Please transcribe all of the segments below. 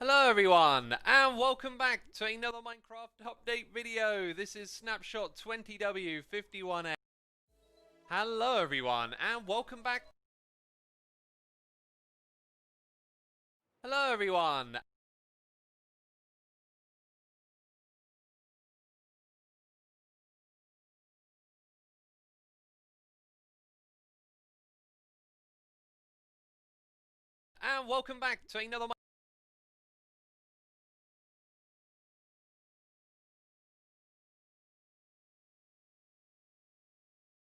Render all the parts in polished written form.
Hello everyone, and welcome back to another Minecraft update video. This is Snapshot 20W51A. Hello everyone, and welcome back. Hello everyone. And welcome back to another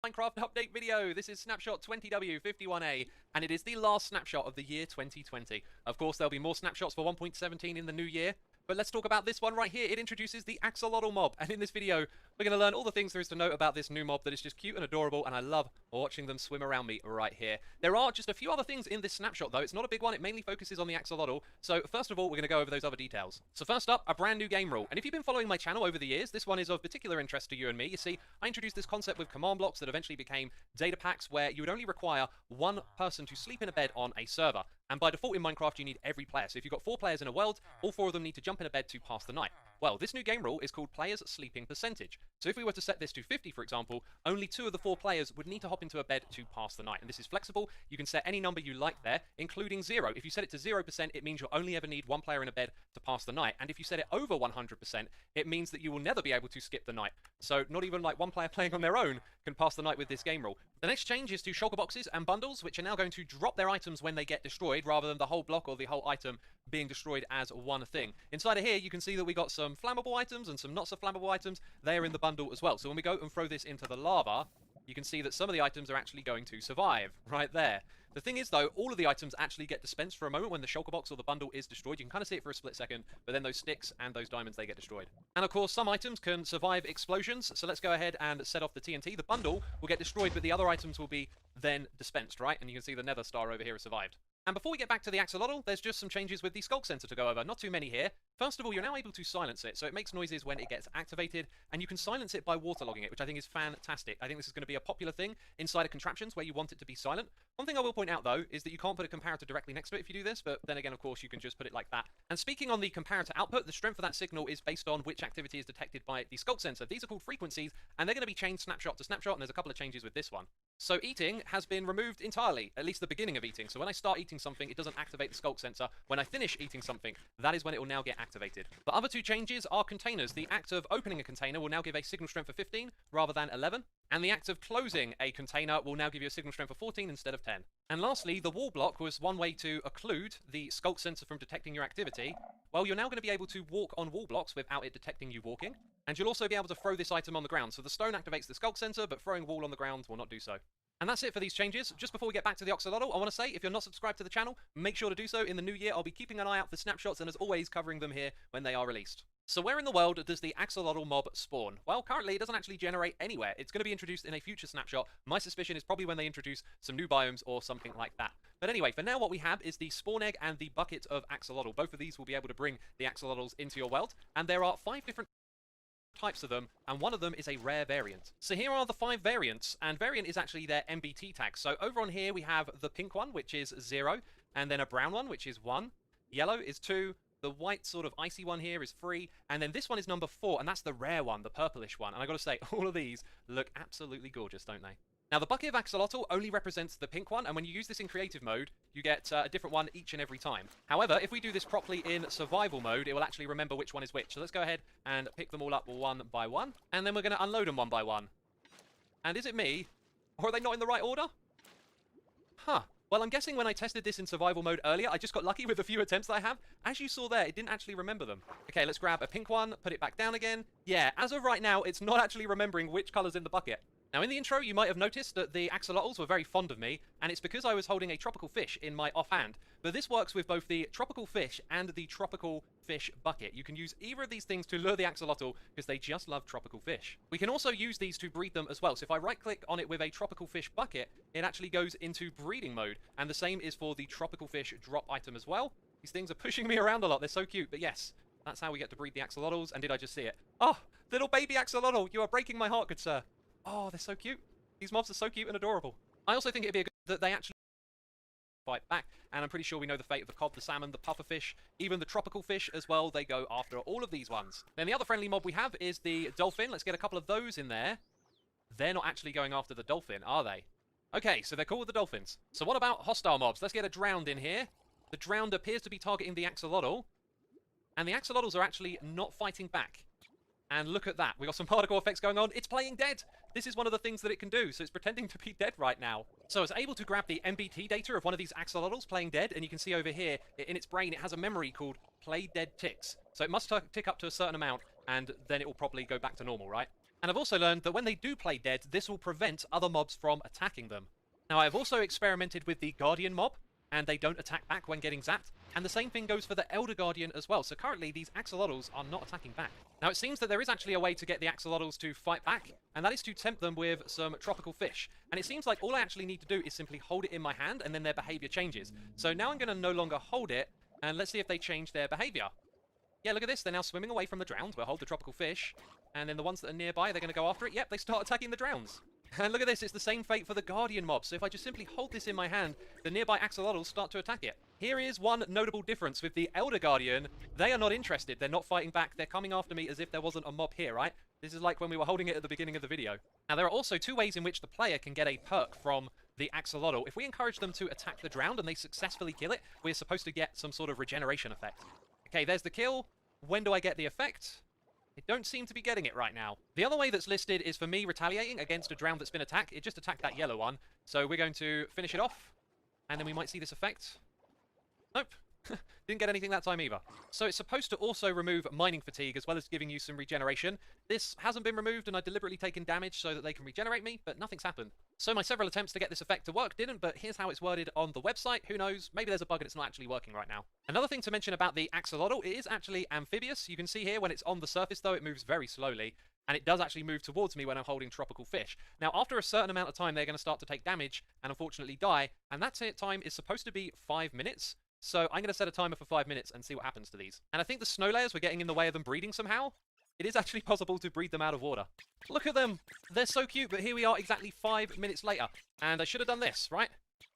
Minecraft update video. This is Snapshot 20W51A, and it is the last snapshot of the year 2020. Of course, there'll be more snapshots for 1.17 in the new year, but let's talk about this one right here. It introduces the axolotl mob, and in this video, we're going to learn all the things there is to know about this new mob that is just cute and adorable, and I love watching them swim around me right here. There are just a few other things in this snapshot, though. It's not a big one. It mainly focuses on the axolotl. So first of all, we're going to go over those other details. So first up, a brand new game rule. And if you've been following my channel over the years, this one is of particular interest to you and me. You see, I introduced this concept with command blocks that eventually became data packs where you would only require one person to sleep in a bed on a server. And by default in Minecraft, you need every player. So if you've got 4 players in a world, all 4 of them need to jump in a bed to pass the night. Well, this new game rule is called players sleeping percentage. So if we were to set this to 50, for example, only 2 of the 4 players would need to hop into a bed to pass the night. And this is flexible. You can set any number you like there, including 0. If you set it to 0%, it means you'll only ever need 1 player in a bed to pass the night. And if you set it over 100%, it means that you will never be able to skip the night. So not even like 1 player playing on their own can pass the night with this game rule. The next change is to shulker boxes and bundles, which are now going to drop their items when they get destroyed, rather than the whole block or the whole item being destroyed as one thing. Inside of here, you can see that we got some flammable items and some not so flammable items. They are in the bundle as well. So when we go and throw this into the lava, you can see that some of the items are actually going to survive right there. The thing is, though, all of the items actually get dispensed for a moment when the shulker box or the bundle is destroyed. You can kind of see it for a split second, but then those sticks and those diamonds, they get destroyed. And of course, some items can survive explosions, so let's go ahead and set off the TNT. The bundle will get destroyed, but the other items will be then dispensed, right? And you can see the nether star over here has survived. And before we get back to the axolotl, there's just some changes with the skulk sensor to go over. Not too many here. First of all, you're now able to silence it, so it makes noises when it gets activated, and you can silence it by waterlogging it, which I think is fantastic. I think this is going to be a popular thing inside of contraptions where you want it to be silent. One thing I will point out, though, is that you can't put a comparator directly next to it if you do this, but then again, of course, you can just put it like that. And speaking on the comparator output, the strength of that signal is based on which activity is detected by the skulk sensor. These are called frequencies, and they're going to be changed snapshot to snapshot, and there's a couple of changes with this one. So eating has been removed entirely, at least the beginning of eating. So when I start eating something, it doesn't activate the skulk sensor. When I finish eating something, that is when it will now get activated. The other 2 changes are containers. The act of opening a container will now give a signal strength of 15 rather than 11. And the act of closing a container will now give you a signal strength of 14 instead of 10. And lastly, the wall block was one way to occlude the skulk sensor from detecting your activity. Well, you're now going to be able to walk on wall blocks without it detecting you walking. And you'll also be able to throw this item on the ground. So the stone activates the skulk sensor, but throwing wall on the ground will not do so. And that's it for these changes. Just before we get back to the axolotl, I want to say, if you're not subscribed to the channel, make sure to do so. In the new year, I'll be keeping an eye out for snapshots, and as always, covering them here when they are released. So where in the world does the axolotl mob spawn? Well, currently it doesn't actually generate anywhere. It's going to be introduced in a future snapshot. My suspicion is probably when they introduce some new biomes or something like that. But anyway, for now what we have is the spawn egg and the bucket of axolotl. Both of these will be able to bring the axolotls into your world, and there are 5 different types of them, and one of them is a rare variant. So here are the 5 variants, and variant is actually their MBT tag. So over on here we have the pink one, which is 0, and then a brown one, which is 1, yellow is 2, the white sort of icy one here is 3, and then this one is number 4, and that's the rare one, the purplish one. And I gotta say, all of these look absolutely gorgeous, don't they? Now, the bucket of axolotl only represents the pink one, and when you use this in creative mode, you get a different one each and every time. However, if we do this properly in survival mode, it will actually remember which one is which. So let's go ahead and pick them all up one by one, and then we're going to unload them one by one. And is it me? Or are they not in the right order? Huh. Well, I'm guessing when I tested this in survival mode earlier, I just got lucky with the few attempts that I have. As you saw there, it didn't actually remember them. Okay, let's grab a pink one, put it back down again. Yeah, as of right now, it's not actually remembering which color's in the bucket. Now, in the intro, you might have noticed that the axolotls were very fond of me, and it's because I was holding a tropical fish in my offhand. But this works with both the tropical fish and the tropical fish bucket. You can use either of these things to lure the axolotl because they just love tropical fish. We can also use these to breed them as well. So if I right-click on it with a tropical fish bucket, it actually goes into breeding mode. And the same is for the tropical fish drop item as well. These things are pushing me around a lot. They're so cute. But yes, that's how we get to breed the axolotls. And did I just see it? Oh, little baby axolotl. You are breaking my heart, good sir. Oh, they're so cute. These mobs are so cute and adorable. I also think it'd be a good that they actually fight back. And I'm pretty sure we know the fate of the cod, the salmon, the pufferfish, even the tropical fish as well. They go after all of these ones. Then the other friendly mob we have is the dolphin. Let's get a couple of those in there. They're not actually going after the dolphin, are they? Okay, so they're cool with the dolphins. So what about hostile mobs? Let's get a drowned in here. The drowned appears to be targeting the axolotl. And the axolotls are actually not fighting back. And look at that. We got some particle effects going on. It's playing dead. This is one of the things that it can do. So it's pretending to be dead right now. So I was able to grab the MBT data of one of these axolotls playing dead. And you can see over here, in its brain, it has a memory called play dead ticks. So it must tick up to a certain amount. And then it will probably go back to normal, right? And I've also learned that when they do play dead, this will prevent other mobs from attacking them. Now, I've also experimented with the Guardian mob, and they don't attack back when getting zapped. And the same thing goes for the Elder Guardian as well. So currently, these axolotls are not attacking back. Now, it seems that there is actually a way to get the axolotls to fight back, and that is to tempt them with some tropical fish. And it seems like all I actually need to do is simply hold it in my hand, and then their behavior changes. So now I'm going to no longer hold it, and let's see if they change their behavior. Yeah, look at this. They're now swimming away from the drowned. We'll hold the tropical fish. And then the ones that are nearby, they're going to go after it. Yep, they start attacking the drowns. And look at this. It's the same fate for the Guardian mob. So if I just simply hold this in my hand, the nearby axolotls start to attack it. Here is one notable difference with the Elder Guardian. They are not interested. They're not fighting back. They're coming after me as if there wasn't a mob here, right? This is like when we were holding it at the beginning of the video. Now, there are also two ways in which the player can get a perk from the axolotl. If we encourage them to attack the drowned and they successfully kill it, we're supposed to get some sort of regeneration effect. Okay, there's the kill. When do I get the effect? I don't seem to be getting it right now. The other way that's listed is for me retaliating against a drowned that's been attacked. It just attacked that yellow one. So we're going to finish it off, and then we might see this effect. Nope. Didn't get anything that time either. So it's supposed to also remove mining fatigue as well as giving you some regeneration. This hasn't been removed and I've deliberately taken damage so that they can regenerate me, but nothing's happened. So my several attempts to get this effect to work didn't, but here's how it's worded on the website. Who knows? Maybe there's a bug and it's not actually working right now. Another thing to mention about the axolotl, it is actually amphibious. You can see here when it's on the surface though, it moves very slowly. And it does actually move towards me when I'm holding tropical fish. Now, after a certain amount of time, they're going to start to take damage and unfortunately die. And that time is supposed to be 5 minutes. So I'm going to set a timer for 5 minutes and see what happens to these. And I think the snow layers were getting in the way of them breeding somehow. It is actually possible to breed them out of water. Look at them. They're so cute, but here we are exactly 5 minutes later. And I should have done this, right?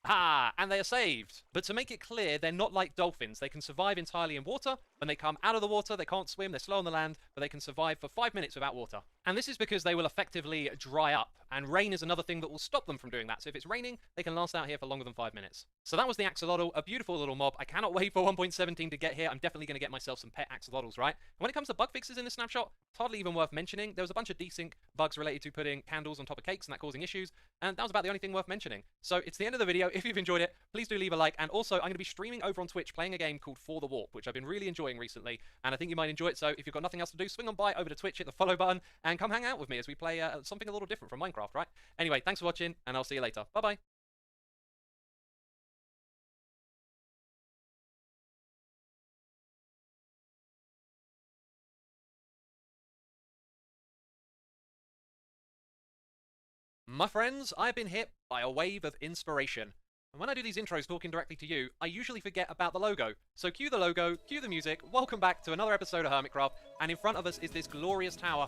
Ah, and they are saved. But to make it clear, they're not like dolphins. They can survive entirely in water. When they come out of the water, they can't swim. They're slow on the land, but they can survive for 5 minutes without water. And this is because they will effectively dry up. And rain is another thing that will stop them from doing that. So if it's raining, they can last out here for longer than 5 minutes. So that was the axolotl, a beautiful little mob. I cannot wait for 1.17 to get here. I'm definitely going to get myself some pet axolotls, right? And when it comes to bug fixes in this snapshot, it's hardly even worth mentioning. There was a bunch of desync bugs related to putting candles on top of cakes and that causing issues. And that was about the only thing worth mentioning. So it's the end of the video. If you've enjoyed it, please do leave a like. And also, I'm going to be streaming over on Twitch playing a game called For the Warp, which I've been really enjoying recently. And I think you might enjoy it. So if you've got nothing else to do, swing on by over to Twitch, hit the follow button, and come hang out with me as we play something a little different from Minecraft, right? Anyway, thanks for watching, and I'll see you later. Bye-bye. My friends, I've been hit by a wave of inspiration. And when I do these intros talking directly to you, I usually forget about the logo. So cue the logo, cue the music, welcome back to another episode of Hermitcraft, and in front of us is this glorious tower.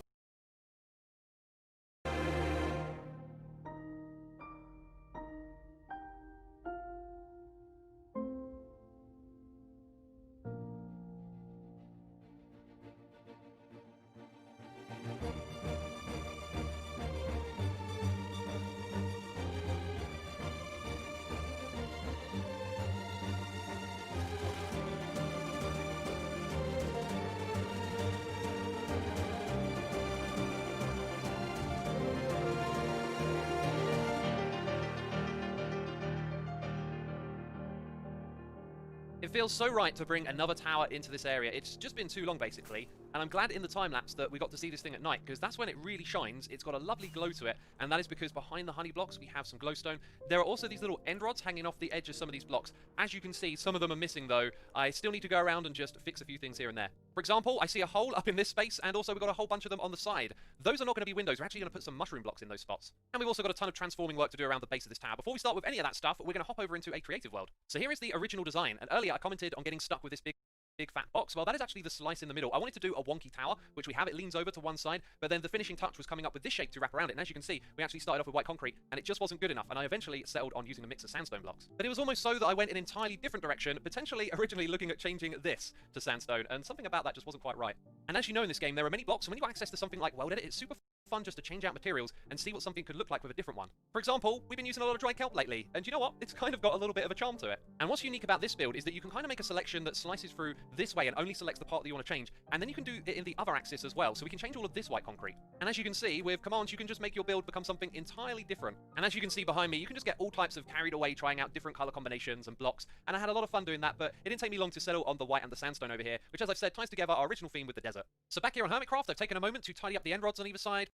It feels so right to bring another tower into this area. It's just been too long, basically. And I'm glad in the time-lapse that we got to see this thing at night, because that's when it really shines. It's got a lovely glow to it, and that is because behind the honey blocks, we have some glowstone. There are also these little end rods hanging off the edge of some of these blocks. As you can see, some of them are missing, though. I still need to go around and just fix a few things here and there. For example, I see a hole up in this space, and also we've got a whole bunch of them on the side. Those are not going to be windows. We're actually going to put some mushroom blocks in those spots. And we've also got a ton of transforming work to do around the base of this tower. Before we start with any of that stuff, we're going to hop over into a creative world. So here is the original design, and earlier I commented on getting stuck with this big big fat box? Well, that is actually the slice in the middle. I wanted to do a wonky tower, which we have. It leans over to one side, but then the finishing touch was coming up with this shape to wrap around it. And as you can see, we actually started off with white concrete, and it just wasn't good enough. And I eventually settled on using a mix of sandstone blocks. But it was almost so that I went in an entirely different direction, potentially originally looking at changing this to sandstone, and something about that just wasn't quite right. And as you know in this game, there are many blocks, and when you got access to something like World Edit, it's super fun just to change out materials and see what something could look like with a different one. For example, we've been using a lot of dry kelp lately, and you know what? It's kind of got a little bit of a charm to it. And what's unique about this build is that you can kind of make a selection that slices through this way and only selects the part that you want to change, and then you can do it in the other axis as well, so we can change all of this white concrete. And as you can see, with commands, you can just make your build become something entirely different. And as you can see behind me, you can just get all types of carried away trying out different color combinations and blocks, and I had a lot of fun doing that, but it didn't take me long to settle on the white and the sandstone over here, which, as I've said, ties together our original theme with the desert. So back here on Hermitcraft, I've taken a moment to tidy up the end rods on either side.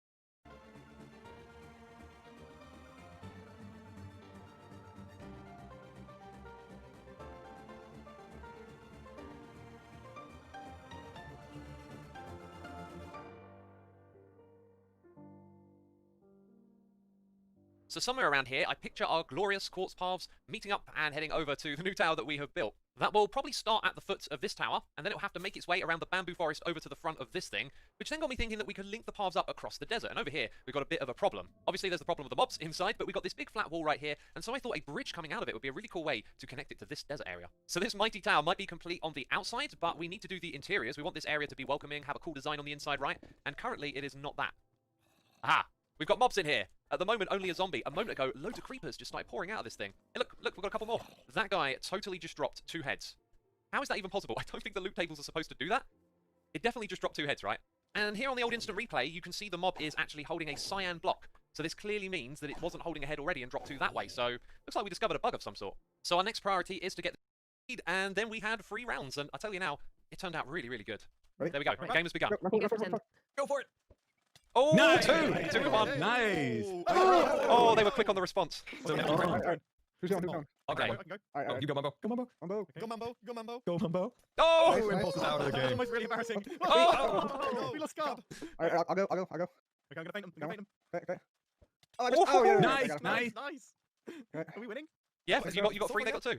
So somewhere around here, I picture our glorious quartz paths meeting up and heading over to the new tower that we have built. That will probably start at the foot of this tower, and then it will have to make its way around the bamboo forest over to the front of this thing, which then got me thinking that we could link the paths up across the desert. And over here, we've got a bit of a problem. Obviously, there's the problem with the mobs inside, but we've got this big flat wall right here, and so I thought a bridge coming out of it would be a really cool way to connect it to this desert area. So this mighty tower might be complete on the outside, but we need to do the interiors. We want this area to be welcoming, have a cool design on the inside, right? And currently, it is not that. Aha! We've got mobs in here. At the moment, only a zombie. A moment ago, loads of creepers just started pouring out of this thing. Hey, look, we've got a couple more. That guy totally just dropped 2 heads. How is that even possible? I don't think the loot tables are supposed to do that. It definitely just dropped 2 heads, right? And here on the old instant replay, you can see the mob is actually holding a cyan block. So this clearly means that it wasn't holding a head already and dropped 2 that way. So looks like we discovered a bug of some sort. So our next priority is to get the lead, and then we had 3 rounds. And I tell you now, it turned out really, really good. Right. There we go. Right. Game has begun. Go for it. Oh, Nice. 2 to 1. Nice. Oh, they were quick on the response. So now Alright. Who's going? Okay. Alright. you go, Mumbo. Go, Mumbo. Mumbo. Go Mumbo, go Mumbo. Go, Mumbo. Oh! Nice, nice. Impulse is out of the That's game. almost really embarrassing. Oh! We lost guard. Alright, I'll go. Okay, I'm gonna feint him. I'm gonna feint him. Okay. Oh, yeah, Nice, I got it. nice. Nice. Okay. Are we winning? Yeah, you got 3, they got 2.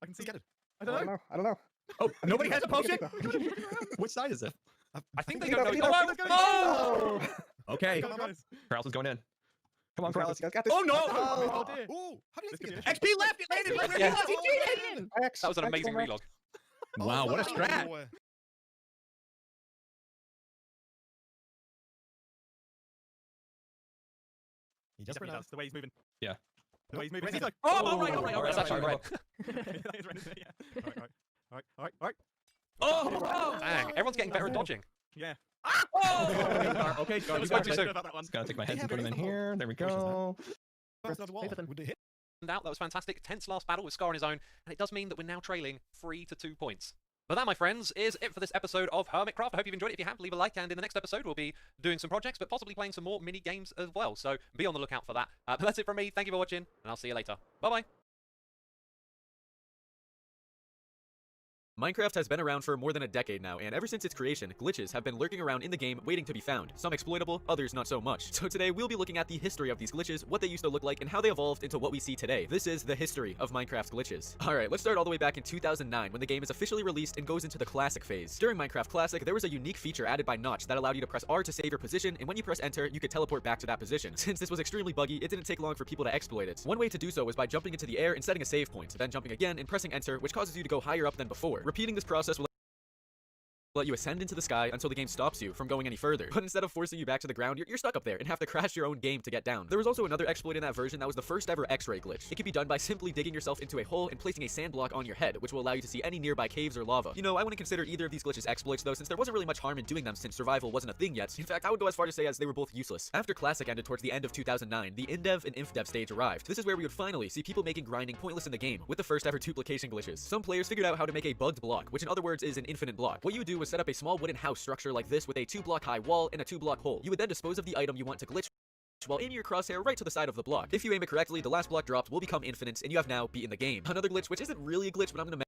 I can see. I I don't don't know. know. I don't know. Oh, nobody has a potion? Which side is it? I think they Keep don't it know. up, Oh, keep it oh! Okay. Come on, guys. Kraus is going in. Come on, Got Kraus. this, guys, got this. Oh, no! Oh dear. Ooh, how did This you could get be that? XP left! It landed right where Yeah. he was! He cheated! That was an amazing relog. Wow, what a strat! He just Definitely does. The way he's moving. Yeah. The way he's moving. He's like, Oh, right. Alright, That's actually right. That is right, isn't it? Yeah. Alright. Oh! Dang, everyone's getting better at dodging. Yeah. Oh! Okay, That was go. way too soon. About that one. Just gotta take my head They and put him in have very here. There we go. First another wall. Would they hit? Out, that was fantastic. Tense last battle with Scar on his own, and it does mean that we're now trailing 3 to 2 points. But that, my friends, is it for this episode of Hermitcraft. I hope you've enjoyed it. If you have, leave a like, and in the next episode, we'll be doing some projects, but possibly playing some more mini games as well. So be on the lookout for that. But that's it from me. Thank you for watching, and I'll see you later. Bye-bye. Minecraft has been around for more than a decade now, and ever since its creation, glitches have been lurking around in the game waiting to be found. Some exploitable, others not so much. So today we'll be looking at the history of these glitches, what they used to look like, and how they evolved into what we see today. This is the history of Minecraft's glitches. Alright, let's start all the way back in 2009 when the game is officially released and goes into the Classic phase. During Minecraft Classic, there was a unique feature added by Notch that allowed you to press R to save your position, and when you press enter, you could teleport back to that position. Since this was extremely buggy, it didn't take long for people to exploit it. One way to do so was by jumping into the air and setting a save point, then jumping again and pressing enter, which causes you to go higher up than before. Repeating this process will let you ascend into the sky until the game stops you from going any further. But instead of forcing you back to the ground, you're stuck up there and have to crash your own game to get down. There was also another exploit in that version that was the first ever X-ray glitch. It could be done by simply digging yourself into a hole and placing a sand block on your head, which will allow you to see any nearby caves or lava. You know, I wouldn't consider either of these glitches exploits though, since there wasn't really much harm in doing them since survival wasn't a thing yet. In fact, I would go as far to say as they were both useless. After Classic ended towards the end of 2009, the InDev and InfDev stage arrived. This is where we would finally see people making grinding pointless in the game, with the first ever duplication glitches. Some players figured out how to make a bugged block, which in other words is an infinite block. What you would do was set up a small wooden house structure like this with a 2-block high wall and a 2-block hole. You would then dispose of the item you want to glitch while aiming your crosshair right to the side of the block. If you aim it correctly, the last block dropped will become infinite, and you have now beaten the game. Another glitch, which isn't really a glitch, but I'm gonna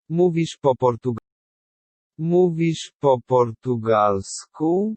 Mówisz po portugalsku?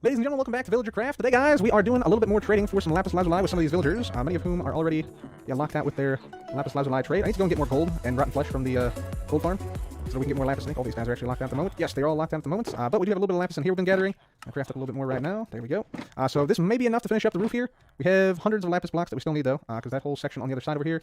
Ladies and gentlemen, welcome back to Villager Craft. Today, guys, we are doing a little bit more trading for some Lapis Lazuli with some of these villagers, many of whom are already locked out with their Lapis Lazuli trade. I need to go and get more gold and rotten flesh from the gold farm, so we can get more lapis. I think all these guys are actually locked out at the moment. Yes, they're all locked out at the moment, but we do have a little bit of lapis in here we've been gathering. I'll craft up a little bit more right now. There we go. So this may be enough to finish up the roof here. We have hundreds of lapis blocks that we still need, though, because that whole section on the other side over here,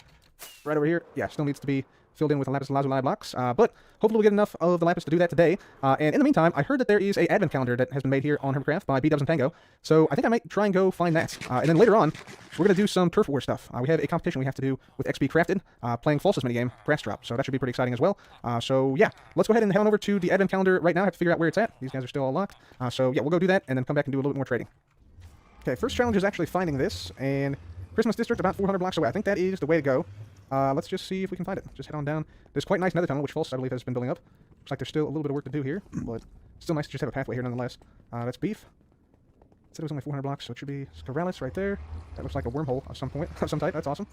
right over here, yeah, still needs to be filled in with the Lapis Lazuli blocks, but hopefully we'll get enough of the lapis to do that today. And in the meantime, I heard that there is a advent calendar that has been made here on Hermitcraft by B-Dubs and Tango, so I think I might try and go find that. And then later on, we're going to do some turf war stuff. We have a competition we have to do with XP Crafted, playing Falsus minigame, Grass Drop, so that should be pretty exciting as well. So yeah, let's go ahead and head on over to the advent calendar right now. I have to figure out where it's at. These guys are still all locked. So yeah, we'll go do that and then come back and do a little bit more trading. Okay, first challenge is actually finding this, and Christmas District about 400 blocks away. I think that is the way to go. Let's just see if we can find it. Just head on down. There's quite nice nether tunnel, which Falsus, I believe, has been building up. Looks like there's still a little bit of work to do here, but still nice to just have a pathway here nonetheless. That's beef. Said it was only 400 blocks, so it should be Scoralis right there. That looks like a wormhole of some point, of some type. That's awesome.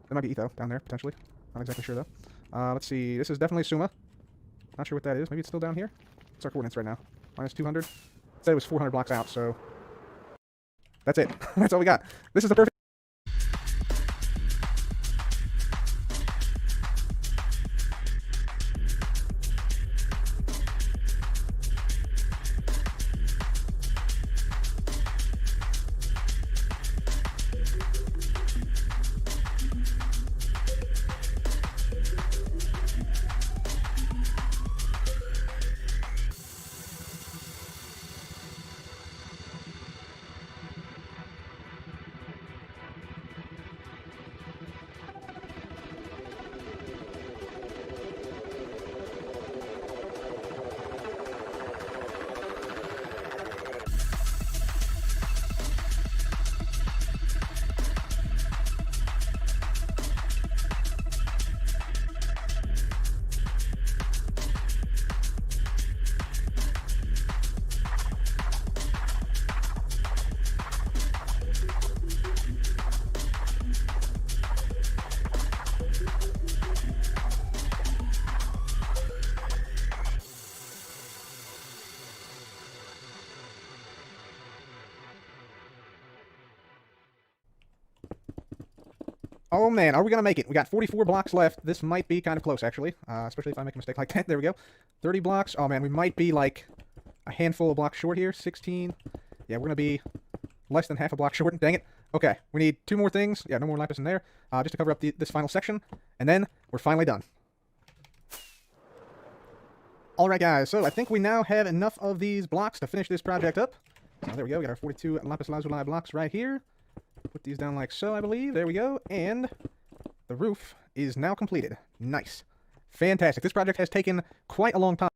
There might be Etho down there, potentially. Not exactly sure, though. Let's see. This is definitely Suma. Not sure what that is. Maybe it's still down here? What's our coordinates right now? Minus 200. Said it was 400 blocks out, so that's it. That's all we got. This is the perfect... Oh man, are we going to make it? We got 44 blocks left. This might be kind of close, actually. Especially if I make a mistake like that. There we go. 30 blocks. Oh man, we might be like a handful of blocks short here. 16. Yeah, we're going to be less than half a block short. Dang it. Okay, we need 2 more things. Yeah, no more lapis in there. Just to cover up this final section. And then we're finally done. Alright guys, so I think we now have enough of these blocks to finish this project up. So there we go. We got our 42 Lapis Lazuli blocks right here. Put these down like so, I believe. There we go. And the roof is now completed. Nice. Fantastic. This project has taken quite a long time.